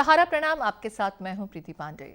सहारा प्रणाम, आपके साथ मैं हूं प्रीति पांडे।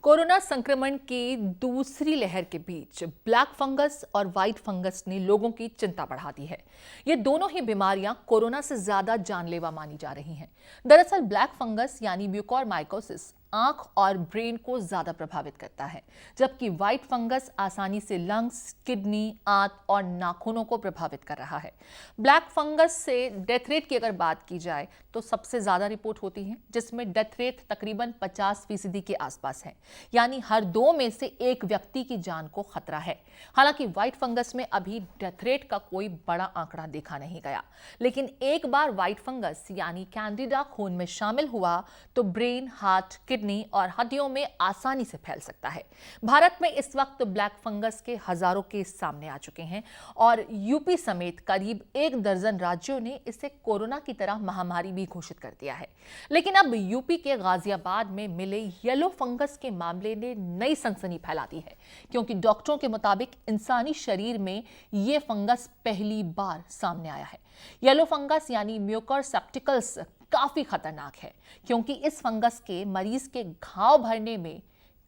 कोरोना संक्रमण की दूसरी लहर के बीच ब्लैक फंगस और व्हाइट फंगस ने लोगों की चिंता बढ़ा दी है। ये दोनों ही बीमारियां कोरोना से ज्यादा जानलेवा मानी जा रही हैं। दरअसल ब्लैक फंगस यानी म्यूकोरमाइकोसिस आंख और ब्रेन को ज्यादा प्रभावित करता है, जबकि व्हाइट फंगस आसानी से लंग्स, किडनी, आंत और नाखूनों को प्रभावित कर रहा है। ब्लैक फंगस से डेथ रेट की अगर बात की जाए तो सबसे ज्यादा रिपोर्ट होती है, जिसमें डेथ रेट तकरीबन 50% के आसपास है, यानी हर 2 में से 1 व्यक्ति की जान को खतरा है। हालांकि व्हाइट फंगस में अभी डेथ रेट का कोई बड़ा आंकड़ा देखा नहीं गया, लेकिन एक बार व्हाइट फंगस यानी कैंडिडा खून में शामिल हुआ तो ब्रेन, हार्ट, किडनी और हड्डियों में आसानी से फैल सकता है। भारत में इस वक्त ब्लैक फंगस के हजारों केस सामने आ चुके हैं और यूपी समेत करीब 1 दर्जन राज्यों ने इसे कोरोना की तरह महामारी भी घोषित कर दिया है। लेकिन अब यूपी के गाजियाबाद में मिले येलो फंगस के मामले ने नई सनसनी फैला दी है, क्योंकि डॉक्टरों के मुताबिक इंसानी शरीर में ये फंगस पहली बार सामने आया है। येलो फंगस यानी म्यूकोरसेप्टिकल्स काफी खतरनाक है, क्योंकि इस फंगस के मरीज के घाव भरने में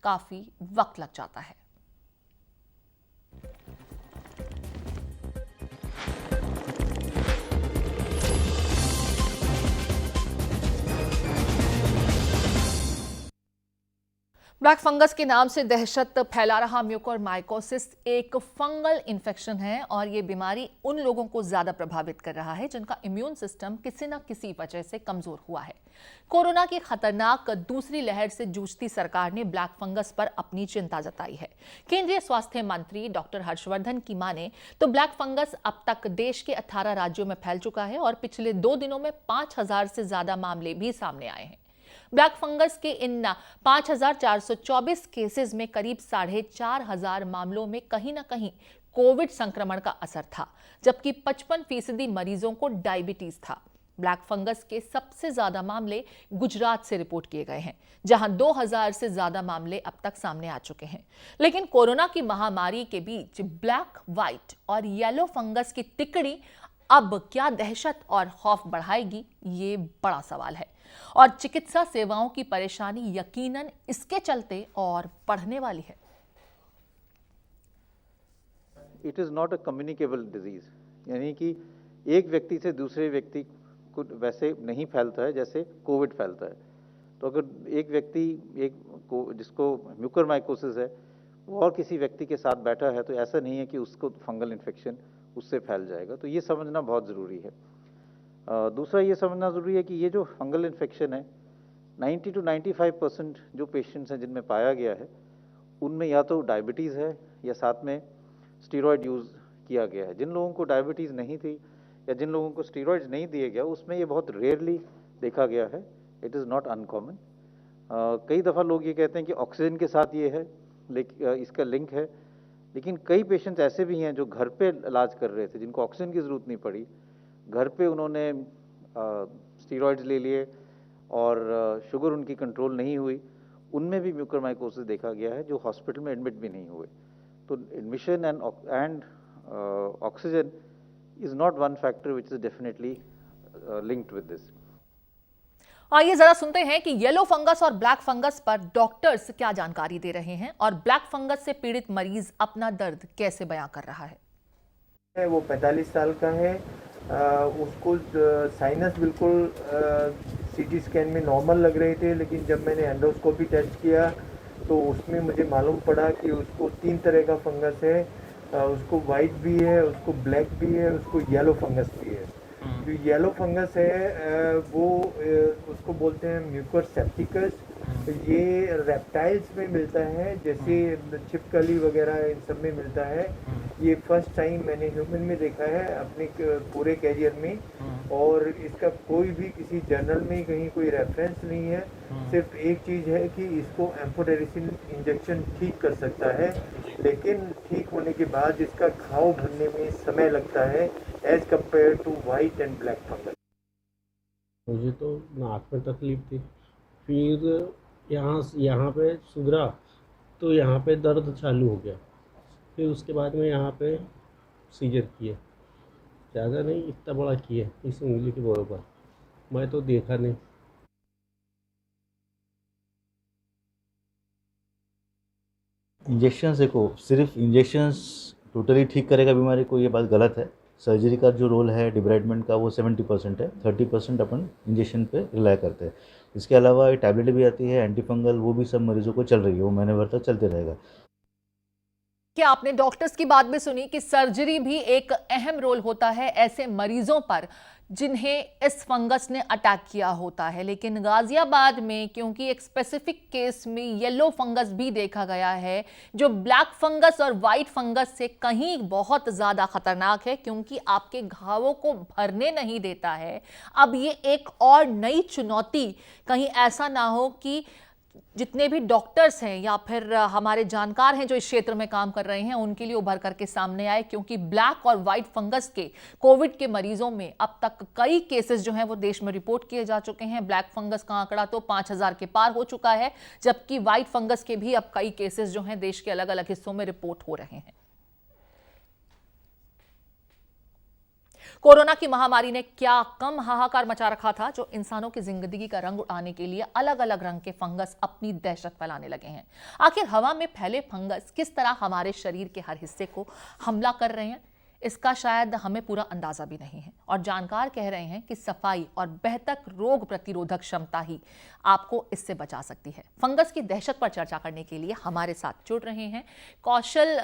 काफी वक्त लग जाता है। ब्लैक फंगस के नाम से दहशत फैला रहा म्यूकोरमाइकोसिस एक फंगल इन्फेक्शन है और ये बीमारी उन लोगों को ज्यादा प्रभावित कर रहा है जिनका इम्यून सिस्टम किसी न किसी वजह से कमजोर हुआ है। कोरोना की खतरनाक दूसरी लहर से जूझती सरकार ने ब्लैक फंगस पर अपनी चिंता जताई है। केंद्रीय स्वास्थ्य मंत्री डॉक्टर हर्षवर्धन की माने तो ब्लैक फंगस अब तक देश के 18 राज्यों में फैल चुका है और पिछले 2 दिनों में 5000 से ज्यादा मामले भी सामने आए हैं। ब्लैक फंगस के इन 5424 केसेस में करीब 4500 मामलों में कहीं ना कहीं कोविड संक्रमण का असर था, जबकि 55% मरीजों को डायबिटीज था। ब्लैक फंगस के सबसे ज्यादा मामले गुजरात से रिपोर्ट किए गए हैं, जहां 2000 से ज्यादा मामले अब तक सामने आ चुके हैं। लेकिन कोरोना की महामारी के बीच ब्लैक, व्हाइट और येलो फंगस की तिकड़ी अब क्या दहशत और खौफ बढ़ाएगी, ये बड़ा सवाल है और चिकित्सा सेवाओं की परेशानी यकीनन इसके चलते और बढ़ने वाली है। It is not a communicable disease, यानी कि एक व्यक्ति से दूसरे व्यक्ति को वैसे नहीं फैलता है जैसे कोविड फैलता है। तो अगर एक व्यक्ति जिसको म्यूकोरमाइकोसिस है वो और किसी व्यक्ति के साथ बैठा है तो ऐसा नहीं है कि उसको फंगल इन्फेक्शन उससे फैल जाएगा। तो ये समझना बहुत ज़रूरी है। दूसरा ये समझना ज़रूरी है कि ये जो फंगल इन्फेक्शन है 90 to 95% जो पेशेंट्स हैं जिनमें पाया गया है उनमें या तो डायबिटीज़ है या साथ में स्टीरॉयड यूज़ किया गया है। जिन लोगों को डायबिटीज़ नहीं थी या जिन लोगों को स्टीरॉयड्स नहीं दिए गया उसमें ये बहुत रेयरली देखा गया है। It is not uncommon. कई दफ़ा लोग ये कहते हैं कि ऑक्सीजन के साथ ये है, लेकिन इसका लिंक है, लेकिन कई पेशेंट्स ऐसे भी हैं जो घर पे इलाज कर रहे थे जिनको ऑक्सीजन की ज़रूरत नहीं पड़ी, घर पे उन्होंने स्टीरॉयड्स ले लिए और शुगर उनकी कंट्रोल नहीं हुई, उनमें भी म्यूकोरमाइकोसिस देखा गया है जो हॉस्पिटल में एडमिट भी नहीं हुए। तो admission and oxygen is not one factor which is definitely linked with this. आइए जरा सुनते हैं कि येलो फंगस और ब्लैक फंगस पर डॉक्टर्स क्या जानकारी दे रहे हैं और ब्लैक फंगस से पीड़ित मरीज अपना दर्द कैसे बयां कर रहा है। वो 45 साल का है। उसको साइनस बिल्कुल सीटी स्कैन में नॉर्मल लग रहे थे, लेकिन जब मैंने एंडोस्कोपी टेस्ट किया तो उसमें मुझे मालूम पड़ा कि उसको 3 तरह का फंगस है। उसको वाइट भी है, उसको ब्लैक भी है, उसको येलो फंगस भी है। जो येलो फंगस है वो उसको बोलते हैं म्यूकोरसेप्टिकस। ये रेप्टाइल्स में मिलता है, जैसे छिपकली वगैरह इन सब में मिलता है। ये फर्स्ट टाइम मैंने ह्यूमन में देखा है अपने पूरे कैरियर में, और इसका कोई भी किसी जर्नल में कहीं कोई रेफरेंस नहीं है। सिर्फ एक चीज़ है कि इसको एम्फोटेरिसिन इंजेक्शन ठीक कर सकता है, लेकिन ठीक होने के बाद इसका घाव भरने में समय लगता है as compared to white and black fungus. मुझे तो नाक में तकलीफ थी, फिर यहाँ पे सुधरा तो यहाँ पे दर्द चालू हो गया, फिर उसके बाद में यहाँ पे सीजर किए, ज़्यादा नहीं इतना बड़ा किए इस उंगली के बराबर, मैं तो देखा नहीं। इंजेक्शन देखो, सिर्फ इंजेक्शंस टोटली ठीक करेगा बीमारी को, ये बात गलत है। सर्जरी का जो रोल है डिब्राइडमेंट का वो 70% है, 30% अपन इंजेक्शन पे रिलाई करते हैं। इसके अलावा ये टैबलेट भी आती है एंटी फंगल, वो भी सब मरीजों को चल रही है, वो महीने भर तक चलते रहेगा। क्या आपने डॉक्टर्स की बात भी सुनी कि सर्जरी भी एक अहम रोल होता है ऐसे मरीजों पर जिन्हें इस फंगस ने अटैक किया होता है। लेकिन गाजियाबाद में क्योंकि एक स्पेसिफिक केस में येलो फंगस भी देखा गया है जो ब्लैक फंगस और वाइट फंगस से कहीं बहुत ज्यादा खतरनाक है, क्योंकि आपके घावों को भरने नहीं देता है। अब ये एक और नई चुनौती, कहीं ऐसा ना हो कि जितने भी डॉक्टर्स हैं या फिर हमारे जानकार हैं जो इस क्षेत्र में काम कर रहे हैं उनके लिए उभर करके सामने आए, क्योंकि ब्लैक और व्हाइट फंगस के कोविड के मरीजों में अब तक कई केसेस जो हैं वो देश में रिपोर्ट किए जा चुके हैं। ब्लैक फंगस का आंकड़ा तो 5,000 के पार हो चुका है, जबकि व्हाइट फंगस के भी अब कई केसेस जो हैं देश के अलग अलग हिस्सों में रिपोर्ट हो रहे हैं। कोरोना की महामारी ने क्या कम हाहाकार मचा रखा था, जो इंसानों की जिंदगी का रंग उड़ाने के लिए अलग अलग रंग के फंगस अपनी दहशत फैलाने लगे हैं। आखिर हवा में फैले फंगस किस तरह हमारे शरीर के हर हिस्से को हमला कर रहे हैं, इसका शायद हमें पूरा अंदाजा भी नहीं है। और जानकार कह रहे हैं कि सफाई और बेहतर रोग प्रतिरोधक क्षमता ही आपको इससे बचा सकती है। फंगस की दहशत पर चर्चा करने के लिए हमारे साथ जुड़ रहे हैं कौशल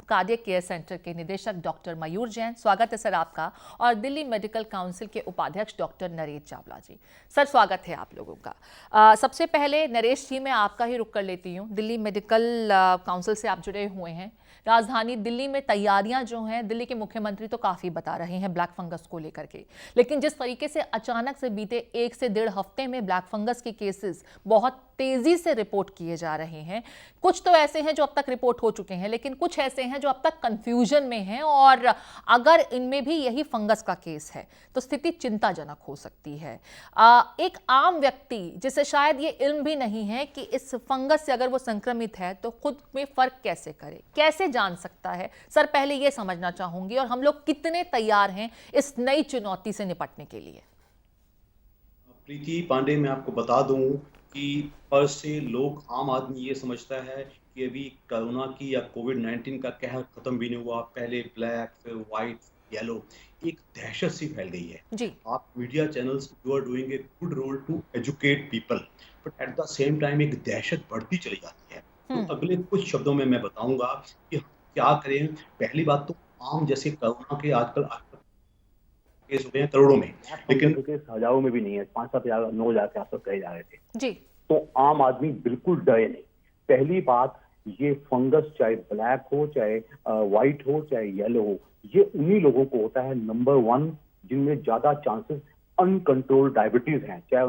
कार्डियक केयर सेंटर के निदेशक डॉक्टर मयूर जैन। स्वागत है सर आपका। और दिल्ली मेडिकल काउंसिल के उपाध्यक्ष डॉक्टर नरेश चावला जी। सर स्वागत है आप लोगों का। सबसे पहले नरेश जी मैं आपका ही रुख कर लेती हूँ। दिल्ली मेडिकल काउंसिल से आप जुड़े हुए हैं। राजधानी दिल्ली में तैयारियां जो हैं, दिल्ली के मुख्यमंत्री तो काफी बता रहे हैं ब्लैक फंगस को लेकर के, लेकिन जिस तरीके से अचानक से बीते 1 से 1.5 हफ्ते में ब्लैक फंगस के केसेस बहुत तेजी से रिपोर्ट किए जा रहे हैं। कुछ तो ऐसे हैं जो अब तक रिपोर्ट हो चुके हैं, लेकिन कुछ ऐसे हैं जो अब तक कंफ्यूजन में हैं, और अगर इनमें भी यही फंगस का केस है तो स्थिति चिंताजनक हो सकती है। एक आम व्यक्ति जिसे शायद ये इल्म भी नहीं है कि इस फंगस से अगर वो संक्रमित है तो खुद में फर्क कैसे करे, कैसे जान सकता है, सर पहले ये समझना चाहूंगी। और हम लोग कितने तैयार हैं इस नई चुनौती से निपटने के लिए? प्रीति पांडे, मैं आपको बता दूं कि फर्स्ट से लोग, आम आदमी ये समझता है कि अभी कोरोना की या कोविड-19 का कहर खत्म भी नहीं हुआ। पहले ब्लैक, फिर व्हाइट, येलो, एक दहशत सी फैल गई है जी। आप media channels you are doing a good role to educate people, but at the same time एक दहशत बढ़ती चली जाती है। तो अगले कुछ शब्दों में मैं बताऊंगा कि क्या करें। पहली बात तो आम, जैसे कोरोना के आजकल केस हो गए हैं करोड़ों में, लेकिन केस हजारों में भी नहीं है, 5-7,000 9,000 के आसपास कहे जा रहे थे जी। तो आम आदमी बिल्कुल डरे नहीं। पहली बात, ये फंगस चाहे ब्लैक हो, चाहे व्हाइट हो, चाहे येलो हो, ये उन्हीं लोगों को होता है नंबर 1 जिनमें ज्यादा चांसेस अनकंट्रोल्ड डायबिटीज हैं, चाहे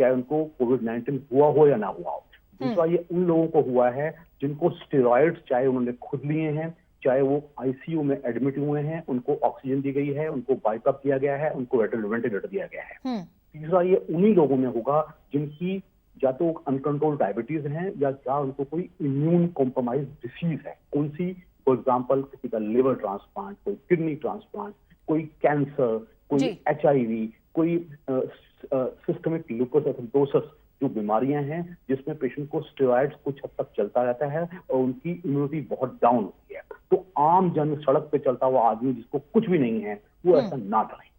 उनको कोविड-19 हुआ हो या ना हुआ हो। दूसरा, ये उन लोगों को हुआ है जिनको स्टेरॉइड्स चाहे उन्होंने खुद लिए हैं, चाहे वो आईसीयू में एडमिट हुए हैं, उनको ऑक्सीजन दी गई है, उनको बाइकअप किया गया है, उनको वेंटिलेटर दिया गया है। तीसरा, ये उन्हीं लोगों में होगा जिनकी या तो अनकंट्रोल डायबिटीज है या उनको कोई इम्यून कॉम्प्रोमाइज डिसीज है। कौन सी? फॉर एग्जाम्पल किसी का लिवर ट्रांसप्लांट, कोई किडनी ट्रांसप्लांट, कोई कैंसर, कोई HIV, कोई सिस्टमिक लुपस एरिथेमाटोसिस, जो बीमारियां हैं जिसमें पेशेंट को स्टेरॉइड्स कुछ हद तक चलता रहता है और उनकी इम्यूनिटी बहुत डाउन होती है। तो आम जन, सड़क पे चलता हुआ आदमी जिसको कुछ भी नहीं है, वो ऐसा ना करें।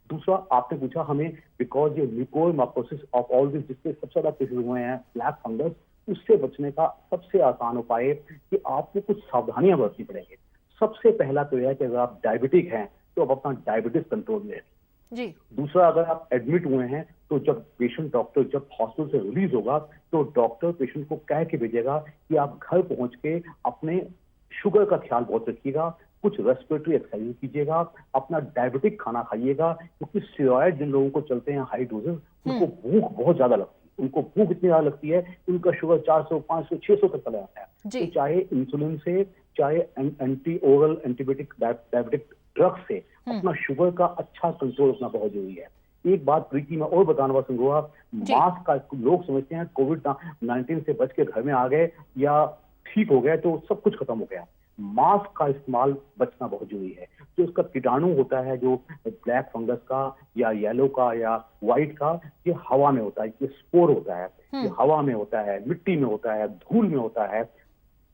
दूसरा, आपने पूछा हमें, बिकॉज ये म्यूकोरमाइकोसिस ऑफ ऑल दिस, जिसके सबसे ज्यादा केसेस हुए हैं ब्लैक फंगस, उससे बचने का सबसे आसान उपाय है कि आपको कुछ सावधानियां बरतनी पड़ेंगी। सबसे पहला तो यह है कि अगर आप डायबिटिक हैं तो आप अपना डायबिटीज कंट्रोल में रखें जी। दूसरा, अगर आप एडमिट हुए हैं तो जब पेशेंट डॉक्टर जब हॉस्पिटल से रिलीज होगा तो डॉक्टर पेशेंट को कह के भेजेगा कि आप घर पहुंच के अपने शुगर का ख्याल बहुत रखिएगा, कुछ रेस्पिरेटरी एक्सरसाइज कीजिएगा, अपना डायबिटिक खाना खाइएगा, क्योंकि स्टेरॉइड जिन लोगों को चलते हैं हाई डोजेस, उनको भूख बहुत ज्यादा लगती है। उनको भूख इतनी ज्यादा लगती है, उनका शुगर 400, 500, 600 तक चला जाता है। तो चाहे इंसुलिन से, चाहे ओरल एंटीबायोटिक डायबिटिक ड्रग से अपना शुगर का अच्छा कंट्रोल रखना बहुत जरूरी है। एक बात प्रीति में और बताना चाहूंगा, मास्क का लोग समझते हैं कोविड-19 से बच के घर में आ गए या ठीक हो गए तो सब कुछ खत्म हो गया। मास्क का इस्तेमाल बचना बहुत जरूरी है। जो उसका कीटाणु होता है, जो ब्लैक फंगस का या येलो का या व्हाइट का, ये हवा में होता है, ये स्पोर होता है, ये हवा में होता है, मिट्टी में होता है, धूल में होता है।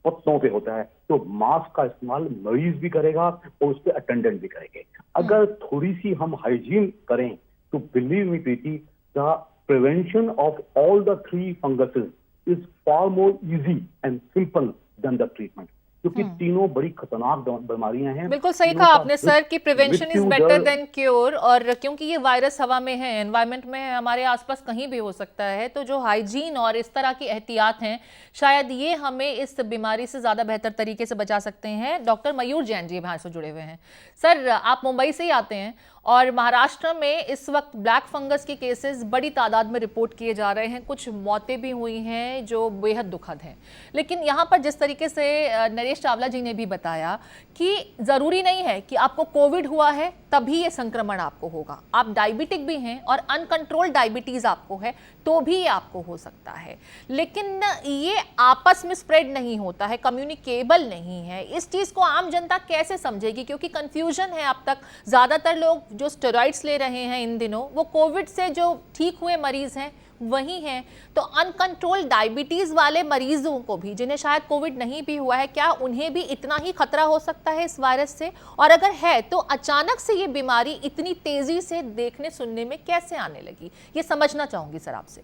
पत्तों पे होता है, तो मास्क का इस्तेमाल मरीज भी करेगा और उस पर अटेंडेंट भी करेंगे। अगर थोड़ी सी हम हाइजीन करें तो believe me Preeti, the prevention of all the 3 funguses is far more easy and simple than the treatment, क्योंकि तीनों बड़ी खतरनाक बीमारियां हैं। बिल्कुल सही कहा आपने सर कि prevention is better than cure, और क्योंकि ये वायरस हवा में है, एनवायरनमेंट में है, हमारे आसपास कहीं भी हो सकता है, तो जो हाइजीन और इस तरह की एहतियात हैं शायद ये हमें इस बीमारी से ज़्यादा बेहतर तरीके से बचा सकते हैं। डॉक्टर मयूर जैन जी हमारे से जुड़े हुए हैं। सर, आप मुंबई से ही आते हैं और महाराष्ट्र में इस वक्त ब्लैक फंगस के केसेस बड़ी तादाद में रिपोर्ट किए जा रहे हैं, कुछ मौतें भी हुई हैं जो बेहद दुखद हैं। लेकिन यहाँ पर जिस तरीके से नरेश चावला जी ने भी बताया कि ज़रूरी नहीं है कि आपको कोविड हुआ है तभी ये संक्रमण आपको होगा, आप डायबिटिक भी हैं और अनकंट्रोल्ड डायबिटीज़ आपको है तो भी ये आपको हो सकता है, लेकिन ये आपस में स्प्रेड नहीं होता है, कम्युनिकेबल नहीं है। इस चीज़ को आम जनता कैसे समझेगी, क्योंकि कन्फ्यूजन है अब तक। ज़्यादातर लोग जो स्टेरॉइड्स ले रहे हैं इन दिनों वो कोविड से जो ठीक हुए मरीज हैं वही हैं, तो अनकंट्रोल्ड डायबिटीज वाले मरीजों को भी, जिन्हें शायद कोविड नहीं भी हुआ है, क्या उन्हें भी इतना ही खतरा हो सकता है इस वायरस से? और अगर है तो अचानक से ये बीमारी इतनी तेजी से देखने सुनने में कैसे आने लगी, ये समझना चाहूंगी सर आपसे।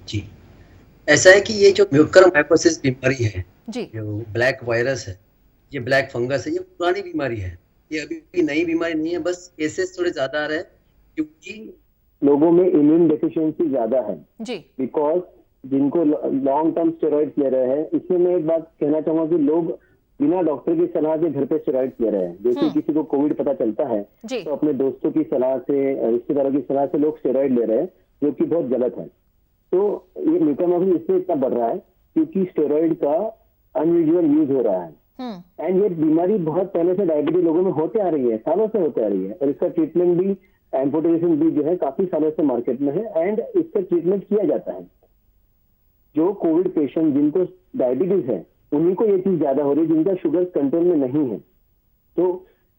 जी, ऐसा है कि ये जो म्यूकरमाइकोसिस बीमारी है जी, जो ब्लैक वायरस है, ये ब्लैक फंगस है, ये पुरानी बीमारी है, ये अभी नई बीमारी नहीं है, बस केसेस थोड़े ज्यादा आ रहे हैं क्योंकि लोगों में इम्यून डेफिशिएंसी ज्यादा है जी, बिकॉज जिनको लॉन्ग टर्म स्टेरॉइड्स ले रहे हैं। इसमें मैं एक बात कहना चाहूंगा कि लोग बिना डॉक्टर की सलाह के घर पे स्टेरॉइड्स ले रहे हैं। जैसे किसी को कोविड पता चलता है जी, तो अपने दोस्तों की सलाह से, रिश्तेदारों की सलाह से लोग स्टेरॉइड ले रहे हैं, जो कि बहुत गलत है। तो ये म्यूकरमाइकोसिस इसलिए इतना बढ़ रहा है क्योंकि स्टेरॉइड का अनयूजुअल यूज हो रहा है। एंड ये बीमारी बहुत पहले से डायबिटीज लोगों में होते आ रही है, सालों से होते आ रही है, और इसका ट्रीटमेंट भी, एम्पुटेशन भी जो है काफी सालों से मार्केट में है एंड इसका ट्रीटमेंट किया जाता है। जो कोविड पेशेंट जिनको डायबिटीज है उन्हीं को ये चीज ज्यादा हो रही है जिनका शुगर कंट्रोल में नहीं है। तो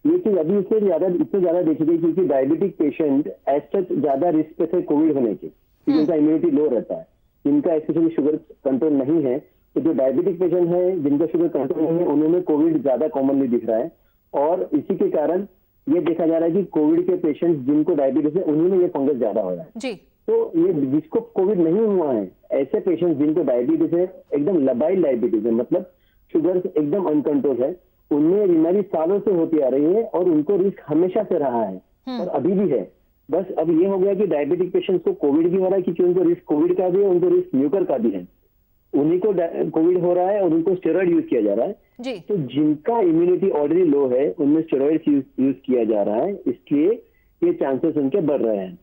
ये चीज अभी इससे इतने ज्यादा देखी गई क्योंकि डायबिटिक पेशेंट एज सच ज्यादा रिस्क पे थे कोविड होने के, क्योंकि उनका इम्यूनिटी लो रहता है। जिनका स्पेशली शुगर कंट्रोल नहीं है, तो जो डायबिटिक पेशेंट है जिनका शुगर कंट्रोल नहीं है उन्होंने कोविड ज्यादा कॉमनली दिख रहा है, और इसी के कारण ये देखा जा रहा है कि कोविड के पेशेंट्स जिनको डायबिटीज है उन्हीं में ये फंगस ज्यादा हो रहा है जी। तो ये जिसको कोविड नहीं हुआ है, ऐसे पेशेंट्स जिनको डायबिटीज है, एकदम लबाइल डायबिटीज है, मतलब शुगर एकदम अनकंट्रोल है, उनमें बीमारी सालों से होती आ रही है और उनको रिस्क हमेशा से रहा है और अभी भी है। बस अब ये हो गया कि डायबिटिक पेशेंट्स को कोविड भी हो रहा है क्योंकि उनको रिस्क कोविड का भी है, उनको रिस्क म्यूकर का भी है। उन्हीं को कोविड हो रहा है और उनको स्टेरॉइड यूज किया जा रहा है जी। तो जिनका इम्यूनिटी ऑलरेडी लो है उनमें स्टेरॉइड यूज किया जा रहा है, इसलिए ये चांसेस उनके बढ़ रहे हैं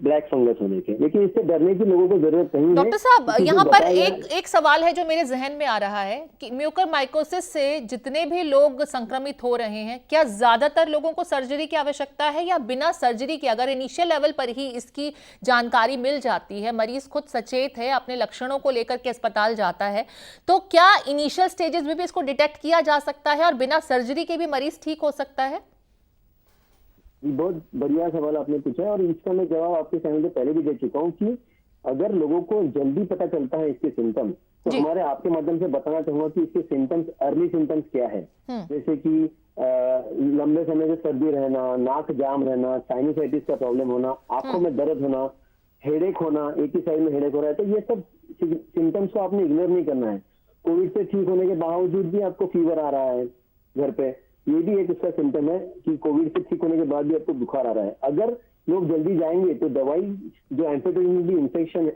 ब्लैक फंगस होने के। लेकिन इससे डरने की लोगों को जरूरत नहीं है। डॉक्टर साहब, यहाँ पर एक सवाल है जो मेरे जहन में आ रहा है कि म्यूकरमाइकोसिस से जितने भी लोग संक्रमित हो रहे हैं, क्या ज्यादातर लोगों को सर्जरी की आवश्यकता है या बिना सर्जरी के अगर इनिशियल लेवल पर ही इसकी जानकारी मिल जाती है, मरीज खुद सचेत है, अपने लक्षणों को लेकर के अस्पताल जाता है, तो क्या इनिशियल स्टेजेस में भी इसको डिटेक्ट किया जा सकता है और बिना सर्जरी के भी मरीज ठीक हो सकता है? बहुत बढ़िया सवाल आपने पूछा है और इसका मैं जवाब आपके सामने से पहले भी दे चुका हूँ कि अगर लोगों को जल्दी पता चलता है इसके सिम्टम्स, तो हमारे आपके माध्यम से बताना चाहूंगा कि इसके सिम्टम्स, अर्ली सिम्टम्स क्या है। जैसे कि लंबे समय से सर्दी रहना, नाक जाम रहना, साइनसाइटिस का प्रॉब्लम होना, आंखों में दर्द होना, हेडेक होना, एक ही साइड में हेडेक हो रहा है, तो ये सब सिम्टम्स को आपने इग्नोर नहीं करना है। कोविड से ठीक होने के बावजूद भी आपको फीवर आ रहा है घर पे, ये भी एक उसका सिम्टम है कि कोविड से ठीक होने के बाद भी आपको बुखार आ रहा है। अगर लोग जल्दी जाएंगे तो दवाई जो एंटीबायोटिक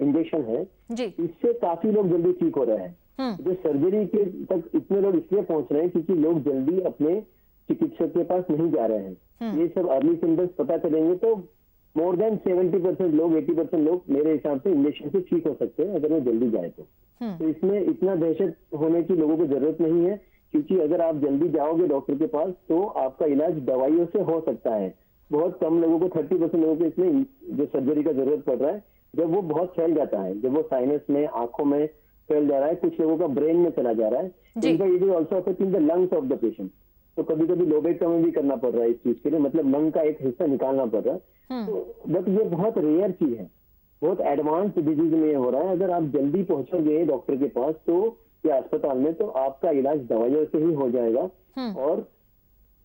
इंजेक्शन है जी, इससे काफी लोग जल्दी ठीक हो रहे हैं। जो सर्जरी के तक इतने लोग इसलिए पहुंच रहे हैं क्योंकि लोग जल्दी अपने चिकित्सक के पास नहीं जा रहे हैं। ये सब अर्ली सिम्टम्स पता चलेंगे तो मोर देन 70% लोग, 80% लोग मेरे हिसाब से इंजेक्शन से ठीक हो सकते हैं अगर वो जल्दी जाए तो इसमें इतना दहशत होने की लोगों को जरूरत नहीं है, क्योंकि अगर आप जल्दी जाओगे डॉक्टर के पास तो आपका इलाज दवाइयों से हो सकता है। बहुत कम लोगों को, 30% लोगों को इसमें जो सर्जरी का जरूरत पड़ रहा है, जब वो बहुत फैल जाता है, जब वो साइनस में, आंखों में फैल जा रहा है, कुछ लोगों का ब्रेन में चला जा रहा है, इनका ये also affect in the lungs of the patient. तो कभी कभी लोबेक्टमी भी करना पड़ रहा है इस चीज के लिए, मतलब लंग का एक हिस्सा निकालना पड़ रहा है। तो बट ये बहुत रेयर चीज है, बहुत एडवांस डिजीज में ये हो रहा है। अगर आप जल्दी पहुंचोगे डॉक्टर के पास तो या अस्पताल में, तो आपका इलाज दवाइयों से ही हो जाएगा और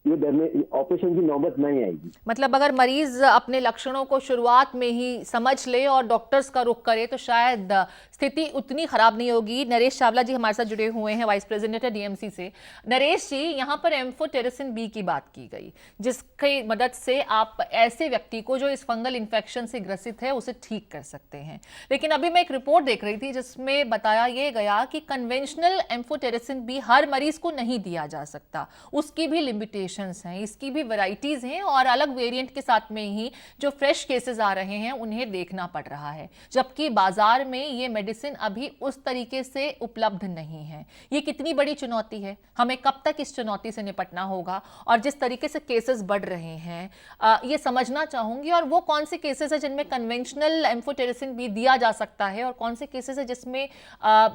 ये डरने ऑपरेशन की नौबत नहीं आएगी। मतलब अगर मरीज अपने लक्षणों को शुरुआत में ही समझ ले और डॉक्टर्स का रुख करे तो शायद स्थिति उतनी खराब नहीं होगी। नरेश चावला जी हमारे साथ जुड़े हुए हैं, वाइस प्रेसिडेंट है डीएमसी से। नरेश जी, यहाँ पर एम्फोटेरिसिन बी की बात की गई, जिसकी मदद से आप ऐसे व्यक्ति को जो इस फंगल इन्फेक्शन से ग्रसित है उसे ठीक कर सकते हैं। लेकिन अभी मैं एक रिपोर्ट देख रही थी जिसमें बताया ये गया कि कन्वेंशनल एम्फोटेरिसिन बी हर मरीज को नहीं दिया जा सकता, उसकी भी लिमिटेशन हैं, इसकी भी वैरायटीज हैं और अलग वेरिएंट के साथ में ही जो फ्रेश केसेस आ रहे हैं उन्हें देखना पड़ रहा है, जबकि बाजार में ये मेडिसिन अभी उस तरीके से उपलब्ध नहीं है। ये कितनी बड़ी चुनौती है, हमें कब तक इस चुनौती से निपटना होगा और जिस तरीके से केसेस बढ़ रहे हैं ये समझना चाहूंगी। और वो कौन से केसेस है जिनमें कन्वेंशनल एम्फोटेरिसिन भी दिया जा सकता है और कौन से केसेस है जिसमें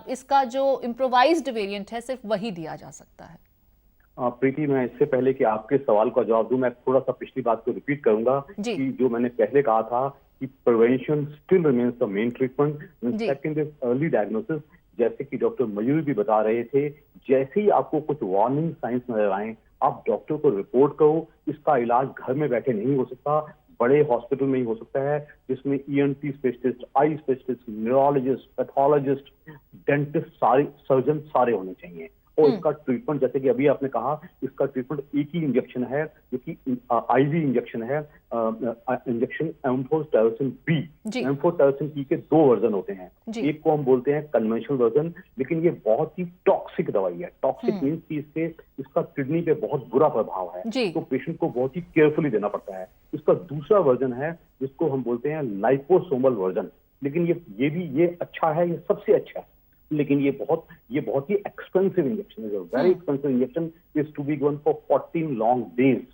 इसका जो इम्प्रोवाइज्ड वेरिएंट है सिर्फ वही दिया जा सकता है? प्रीति, मैं इससे पहले कि आपके सवाल का जवाब दूं, मैं थोड़ा सा पिछली बात को रिपीट करूंगा कि जो मैंने पहले कहा था कि prevention still remains the main treatment, second is early diagnosis. जैसे कि डॉक्टर मयूर भी बता रहे थे, जैसे ही आपको कुछ वार्निंग साइंस नजर आए आप डॉक्टर को रिपोर्ट करो। इसका इलाज घर में बैठे नहीं हो सकता, बड़े हॉस्पिटल में ही हो सकता है, जिसमें ENT specialist, eye specialist, neurologist, pathologist, dentist, सारे सर्जन सारे होने चाहिए। और इसका ट्रीटमेंट, जैसे कि अभी आपने कहा, इसका ट्रीटमेंट एक ही इंजेक्शन है जो कि आईवी इंजेक्शन है, injection amphotericin B. Amphotericin B के 2 वर्जन होते हैं, एक को हम बोलते हैं कन्वेंशनल वर्जन, लेकिन ये बहुत ही टॉक्सिक दवाई है। टॉक्सिक मीन्स कि इसका किडनी पे बहुत बुरा प्रभाव है, तो पेशेंट को बहुत ही केयरफुली देना पड़ता है। इसका दूसरा वर्जन है जिसको हम बोलते हैं लाइपोसोमल वर्जन, लेकिन ये अच्छा है, ये सबसे अच्छा है, लेकिन ये बहुत ही एक्सपेंसिव इंजेक्शन है। Very expensive injection is to be given for 14 long days.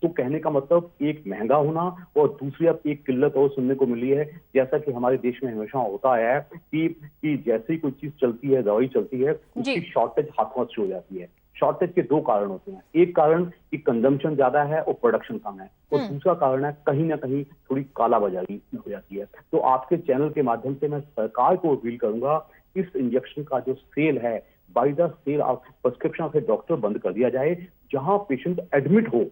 तो कहने का मतलब एक महंगा होना और दूसरी अब एक किल्लत और सुनने को मिली है, जैसा कि हमारे देश में हमेशा होता है कि जैसे ही कोई चीज चलती है, दवाई चलती है, उसकी शॉर्टेज हाथों से हो जाती है। शॉर्टेज के 2 कारण होते हैं, एक कारण कि कंजम्पशन ज्यादा है और प्रोडक्शन कम है, और दूसरा कारण है कहीं ना कहीं थोड़ी कालाबाजारी हो जाती है। तो आपके चैनल के माध्यम से मैं सरकार को अपील करूंगा, इस इंजेक्शन का जो सेल है by the sale of prescription of a doctor बंद कर दिया जाए। जहां पेशेंट एडमिट हो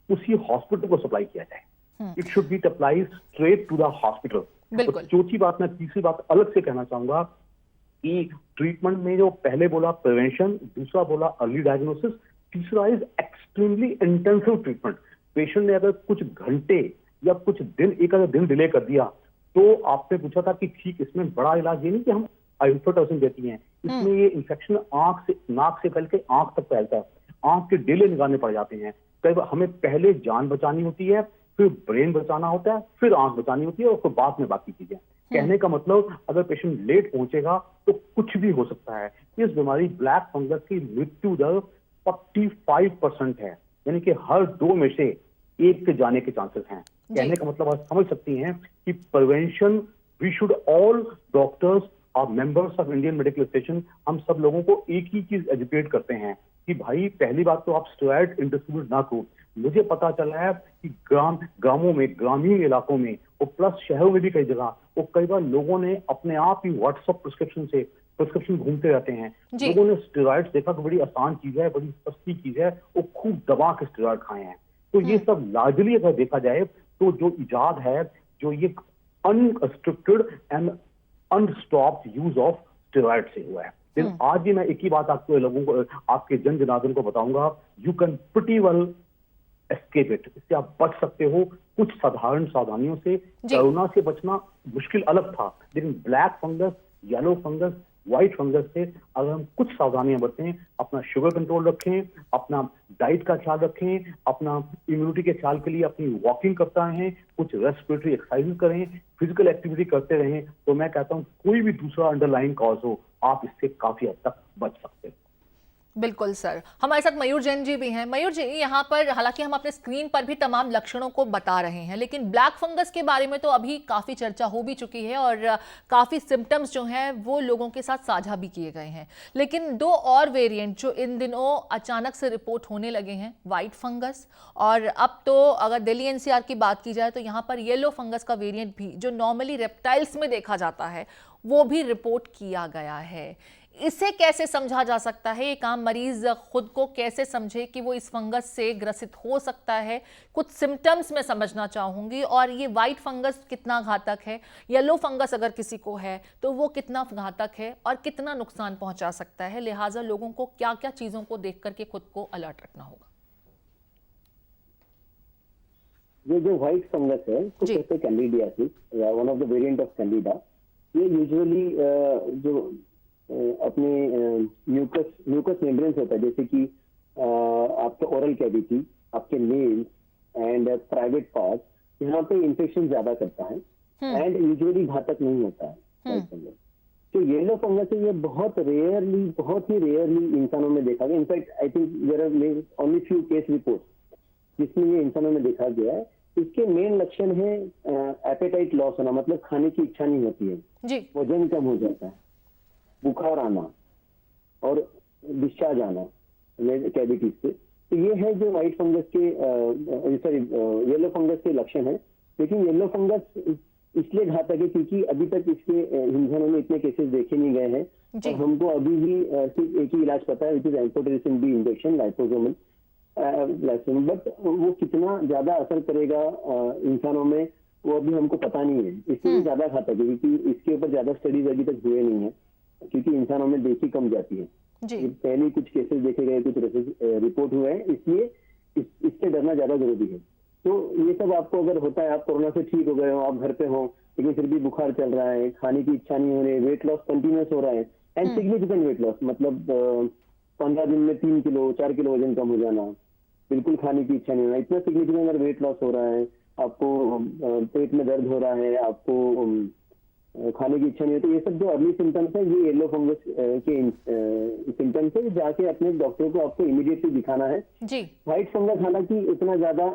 उसी हॉस्पिटल को सप्लाई किया जाए। It should be supply straight to the hospital. चौथी बात, मैं तीसरी बात अलग से कहना चाहूंगा कि ट्रीटमेंट में जो पहले बोला प्रिवेंशन, दूसरा बोला अर्ली डायग्नोसिस, तीसरा is extremely intensive treatment. Patient ने अगर कुछ घंटे या कुछ दिन, एक आधा दिन डिले कर दिया, तो आपने पूछा था कि ठीक, इसमें बड़ा इलाज ये नहीं कि हम एम्फोटेरिसिन देती हैं, इसमें ये इन्फेक्शन नाक से फैल के आंख तक फैलता है, आंख के डेले निकालने पड़ जाते हैं। कई बार हमें पहले जान बचानी होती है, फिर ब्रेन बचाना होता है, फिर आंख बचानी होती है और फिर बाद में बाकी चीजें। कहने का मतलब अगर पेशेंट लेट पहुंचेगा तो कुछ भी हो सकता है। इस बीमारी ब्लैक फंगस की मृत्यु दर 45% है, यानी कि हर 2 में से 1 के जाने के चांसेस हैं। कहने का मतलब आप समझ सकती हैं कि prevention, we should all doctors और members of Indian Medical Association, हम सब लोगों को एक ही चीज एजुकेट करते हैं कि भाई पहली बात तो आप स्टेरॉइड डिस्ट्रीब्यूट ना करो। मुझे पता चला है कि ग्रामों में, ग्रामीण इलाकों में और प्लस शहरों में भी कई जगह, और कई बार लोगों ने अपने आप ही व्हाट्सएप प्रिस्क्रिप्शन घूमते रहते हैं। लोगों ने स्टेरॉइड देखा कि बड़ी आसान चीज है, बड़ी सस्ती चीज है, और खूब दबा के स्टेरॉइड खाए हैं। तो ये सब लार्जली अगर देखा जाए तो जो इजाद है, जो ये unrestricted and unstopped use of steroid से हुआ है। लेकिन आज भी मैं एक ही बात आपके लोगों को, आपके जन जनार्दन को बताऊंगा, you can pretty well escape it, इससे आप बच सकते हो कुछ साधारण सावधानियों से। कोरोना से बचना मुश्किल अलग था, लेकिन black fungus, yellow fungus, white fungus से अगर हम कुछ सावधानियां बरतें, अपना शुगर कंट्रोल रखें, अपना डाइट का ख्याल रखें, अपना इम्यूनिटी के ख्याल के लिए अपनी वॉकिंग करता रहें, कुछ रेस्पिरेटरी एक्सरसाइज करें, फिजिकल एक्टिविटी करते रहें, तो मैं कहता हूं कोई भी दूसरा अंडरलाइन कॉज हो, आप इससे काफी हद तक बच सकते हैं। बिल्कुल सर, हमारे साथ मयूर जैन जी भी हैं। मयूर जी, यहाँ पर हालांकि हम अपने स्क्रीन पर भी तमाम लक्षणों को बता रहे हैं, लेकिन ब्लैक फंगस के बारे में तो अभी काफ़ी चर्चा हो भी चुकी है और काफ़ी सिम्टम्स जो हैं वो लोगों के साथ साझा भी किए गए हैं। लेकिन 2 और वेरिएंट जो इन दिनों अचानक से रिपोर्ट होने लगे हैं, वाइट फंगस, और अब तो अगर दिल्ली एनसीआर की बात की जाए तो यहाँ पर येलो फंगस का वेरिएंट भी, जो नॉर्मली रेप्टाइल्स में देखा जाता है, वो भी रिपोर्ट किया गया है। इसे कैसे समझा जा सकता है? एक आम मरीज खुद को कैसे समझे कि वो इस फंगस से ग्रसित हो सकता है? कुछ सिम्टम्स मैं समझना चाहूंगी। और ये वाइट फंगस कितना घातक है, येलो फंगस अगर किसी को है तो वो कितना घातक है और कितना नुकसान पहुंचा सकता है, लिहाजा लोगों को क्या क्या चीजों को देख करके खुद को अलर्ट रखना होगा। ये जो व्हाइट फंगस है तो कहते हैं candidiasis, one of the variant of Candida. ये यूजुअली जो अपने म्यूकस मेम्ब्रेन्स होता है, जैसे कि आपके ओरल कैविटी, आपके नेल्स एंड प्राइवेट पार्ट, यहाँ पे इन्फेक्शन ज्यादा करता है एंड यूजुअली घातक नहीं होता है व्हाइट फंगस। तो येलो फंगस है, ये बहुत ही रेयरली इंसानों में देखा गया। In fact I think there are only few case report जिसमें ये इंसानों में देखा गया है। इसके मेन लक्षण है एपेटाइट लॉस होना, मतलब खाने की इच्छा नहीं होती है जी, वजन कम हो जाता है, बुखार आना और डिस्चार्ज आना कैविटीज से। तो ये है जो व्हाइट फंगस के येलो फंगस के लक्षण है। लेकिन येलो फंगस इसलिए घातक है क्योंकि अभी तक इसके इंसानों में इतने केसेस देखे नहीं गए हैं और हमको अभी भी सिर्फ एक ही इलाज पता है, which is amphotericin B injection, liposomal. But वो कितना ज्यादा असर करेगा इंसानों में वो अभी हमको पता नहीं है, इसलिए ज्यादा घातक है क्योंकि इसके ऊपर ज्यादा स्टडीज अभी तक हुए नहीं है, क्योंकि इंसानों में देखी कम जाती है। पहले कुछ केसेस देखे गए, कुछ रिपोर्ट हुए हैं, इसलिए इससे डरना ज्यादा जरूरी है। तो ये सब आपको अगर होता है, आप कोरोना से ठीक हो गए हो, आप घर पे हो, लेकिन फिर भी बुखार चल रहा है, खाने की इच्छा नहीं हो रही, वेट लॉस कंटिन्यूस हो रहा है एंड सिग्निफिकेंट वेट लॉस, मतलब 15 दिन में 3 किलो 4 किलो वजन कम हो जाना, बिल्कुल खाने की इच्छा नहीं होना, इतना सिग्निफिकेंट अगर वेट लॉस हो रहा है, आपको पेट में दर्द हो रहा है, आपको खाने की इच्छा नहीं होती, ये सब जो अर्ली सिम्टम्स है, ये येलो फंगस के सिम्टम्स है। जाके अपने डॉक्टर को आपको इमीडिएटली दिखाना है जी। व्हाइट फंगस हालांकि इतना ज्यादा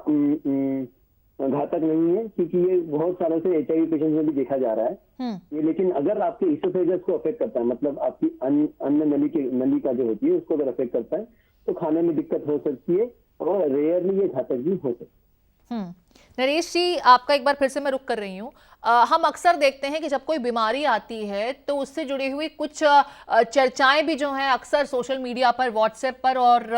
घातक नहीं है क्योंकि ये बहुत सालों से HIV पेशेंट में भी देखा जा रहा है ये, लेकिन अगर आपके इसोफेगस को अफेक्ट करता है, मतलब आपकी अन्न नली का जो होती है उसको अगर अफेक्ट करता है तो खाने में दिक्कत हो सकती है और रेयरली ये घातक भी हो सकती है। नरेश जी, आपका एक बार फिर से मैं रुक कर रही हूँ। हम अक्सर देखते हैं कि जब कोई बीमारी आती है तो उससे जुड़ी हुई कुछ चर्चाएं भी जो हैं अक्सर सोशल मीडिया पर, व्हाट्सएप पर और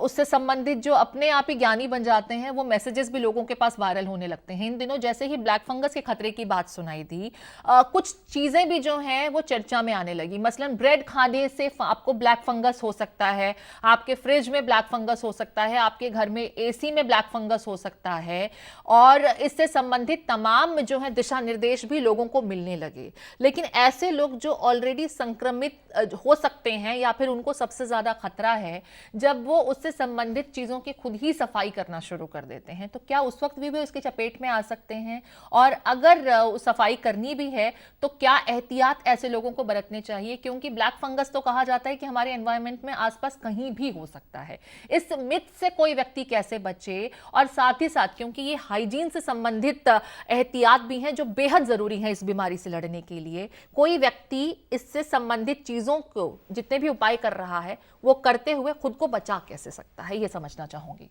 उससे संबंधित जो अपने आप ही ज्ञानी बन जाते हैं वो मैसेजेस भी लोगों के पास वायरल होने लगते हैं। इन दिनों जैसे ही ब्लैक फंगस के खतरे की बात सुनाई दी, कुछ चीज़ें भी जो हैं वो चर्चा में आने लगी। मसलन ब्रेड खाने से आपको ब्लैक फंगस हो सकता है, आपके फ्रिज में ब्लैक फंगस हो सकता है, आपके घर में AC में ब्लैक फंगस हो सकता है और इससे संबंधित तमाम जो है दिशा निर्देश भी लोगों को मिलने लगे। लेकिन ऐसे लोग जो ऑलरेडी संक्रमित हो सकते हैं या फिर उनको सबसे ज्यादा खतरा है, जब वो उससे संबंधित चीजों की खुद ही सफाई करना शुरू कर देते हैं तो क्या उस वक्त भी वो इसके चपेट में आ सकते हैं? और अगर सफाई करनी भी है तो क्या एहतियात ऐसे लोगों को बरतने चाहिए? क्योंकि ब्लैक फंगस तो कहा जाता है कि हमारे एनवायरमेंट में आसपास कहीं भी हो सकता है। इस मिथ से कोई व्यक्ति कैसे बचे? और साथ ही साथ क्योंकि ये हाइजीन से संबंधित एहतियात भी हैं जो बेहद जरूरी हैं इस बीमारी से लड़ने के लिए, कोई व्यक्ति इससे संबंधित चीजों को जितने भी उपाय कर रहा है वो करते हुए खुद को बचा कैसे सकता है, ये समझना चाहूंगी।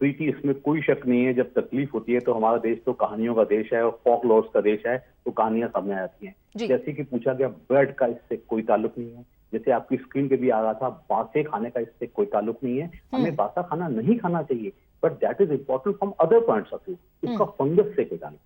प्रीति, इसमें कोई शक नहीं है, जब तकलीफ होती है तो हमारा देश तो कहानियों का देश है और फोकलोर्स का देश है, तो कहानियां सामने आ जाती हैं। जैसे कि पूछा गया, ब्रेड का इससे कोई ताल्लुक नहीं है, जैसे आपकी स्क्रीन पे भी आ रहा था, बासे खाने का इससे कोई ताल्लुक नहीं है। हमें बासा खाना नहीं खाना चाहिए, but that is important from other points of view. इसका फंगस से कोई ताल्लुक,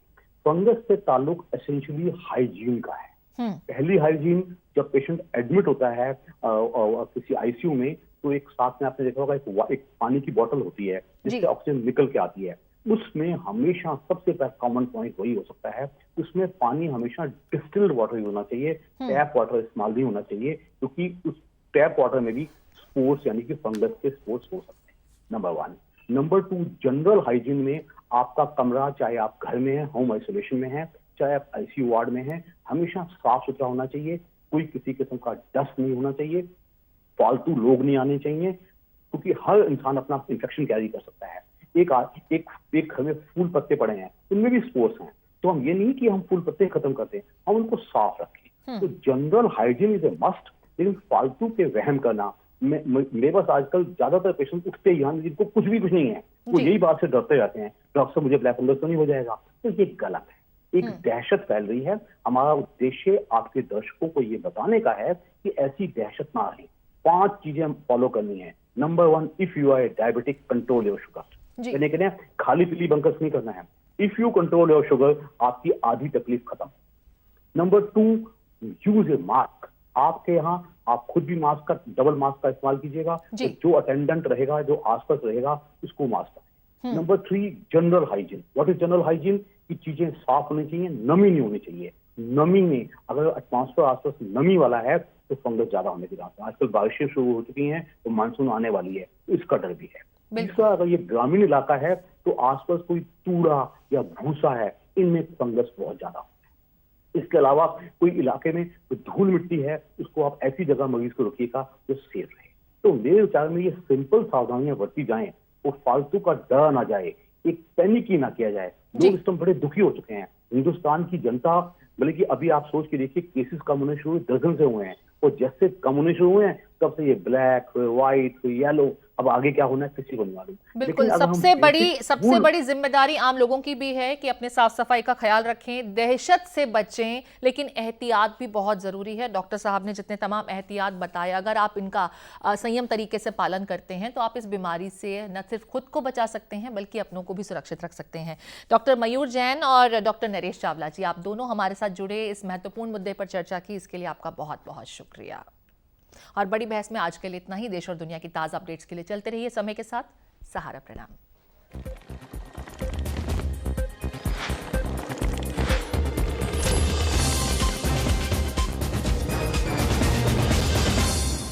फंगस से ताल्लुक एसेंशियली हाइजीन का है। पहली हाइजीन, जब पेशेंट एडमिट होता है किसी ICU में, तो एक साथ में आपने देखा होगा एक पानी की बोतल होती है जिससे ऑक्सीजन निकल के आती है। उसमें हमेशा सबसे पहला कॉमन पॉइंट वही हो सकता है, उसमें पानी हमेशा डिस्टिल्ड वाटर ही होना चाहिए, टैप वाटर इस्तेमाल नहीं होना चाहिए, क्योंकि उस टैप वाटर में भी स्पोर्स यानी कि फंगस के स्पोर्स हो सकते हैं। नंबर 1। नंबर 2, जनरल हाइजीन में आपका कमरा, चाहे आप घर में है, होम आइसोलेशन में है, चाहे आप ICU वार्ड में है, हमेशा साफ सुथरा होना चाहिए। कोई किसी किस्म का डस्ट नहीं होना चाहिए, फालतू लोग नहीं आने चाहिए, क्योंकि हर इंसान अपना इंफेक्शन कैरी कर सकता है। एक घर में फूल पत्ते पड़े हैं, उनमें भी स्पोर्स हैं, तो हम ये नहीं कि हम फूल पत्ते खत्म करते हैं, हम उनको साफ रखें। तो general hygiene is a must, लेकिन फालतू के वहम करना, मेरे पास आजकल ज्यादातर पेशेंट उठते ही हैं जिनको कुछ नहीं है, वो यही बात से डरते रहते हैं, डॉक्टर मुझे ब्लैक फंगस तो नहीं हो जाएगा, तो ये गलत है। एक दहशत फैल रही है। हमारा उद्देश्य आपके दर्शकों को ये बताने का है कि ऐसी दहशत ना आए। 5 चीजें हम फॉलो करनी है। Number 1, if you are diabetic, control your sugar. यानी कि खाली पीली बंकस नहीं करना है। If you control your sugar, आपकी आधी तकलीफ खत्म। Number 2, use a mask. आपके यहाँ आप खुद भी मास्क का, डबल मास्क का इस्तेमाल कीजिएगा, तो जो अटेंडेंट रहेगा, जो आसपास रहेगा, उसको मास्क करें। Number 3, general hygiene. What is general hygiene? की चीजें साफ होनी चाहिए, नमी नहीं होनी चाहिए। नमी में अगर एटमॉस्फेयर आसपास नमी वाला है तो फंगस ज्यादा होने की चांस है। आजकल बारिशें शुरू हो चुकी हैं, तो मानसून आने वाली है, तो इसका डर भी है। तीसरा, अगर ये ग्रामीण इलाका है तो आसपास कोई तूड़ा या भूसा है, इनमें फंगस बहुत ज्यादा होता है। इसके अलावा कोई इलाके में धूल मिट्टी है, उसको आप ऐसी जगह मरीज को रखिएगा जो सेफ रहे। तो मेरे विचार में ये सिंपल सावधानियां बरती जाएं, वो फालतू का डर ना जाए, एक पैनिक ही ना किया जाए। लोग इस टाइम बड़े दुखी हो चुके हैं। हिंदुस्तान की जनता, बल्कि अभी आप सोच के देखिए, केसेस कम होने शुरू दर्जन से हुए हैं, और जैसे कम होने शुरू हुए हैं तब से ये ब्लैक, व्हाइट, येलो, अब आगे क्या होना है किसी को नहीं मालूम। बिल्कुल, सबसे बड़ी जिम्मेदारी आम लोगों की भी है कि अपने साफ सफाई का ख्याल रखें, दहशत से बचें, लेकिन एहतियात भी बहुत जरूरी है। डॉक्टर साहब ने जितने तमाम एहतियात बताए, अगर आप इनका संयम तरीके से पालन करते हैं तो आप इस बीमारी से न सिर्फ खुद को बचा सकते हैं बल्कि अपनों को भी सुरक्षित रख सकते हैं। डॉक्टर मयूर जैन और डॉक्टर नरेश चावला जी, आप दोनों हमारे साथ जुड़े, इस महत्वपूर्ण मुद्दे पर चर्चा की, इसके लिए आपका बहुत बहुत शुक्रिया। और बड़ी बहस में आज के लिए इतना ही। देश और दुनिया की ताज़ा अपडेट्स के लिए चलते रहिए समय के साथ। सहारा। प्रणाम।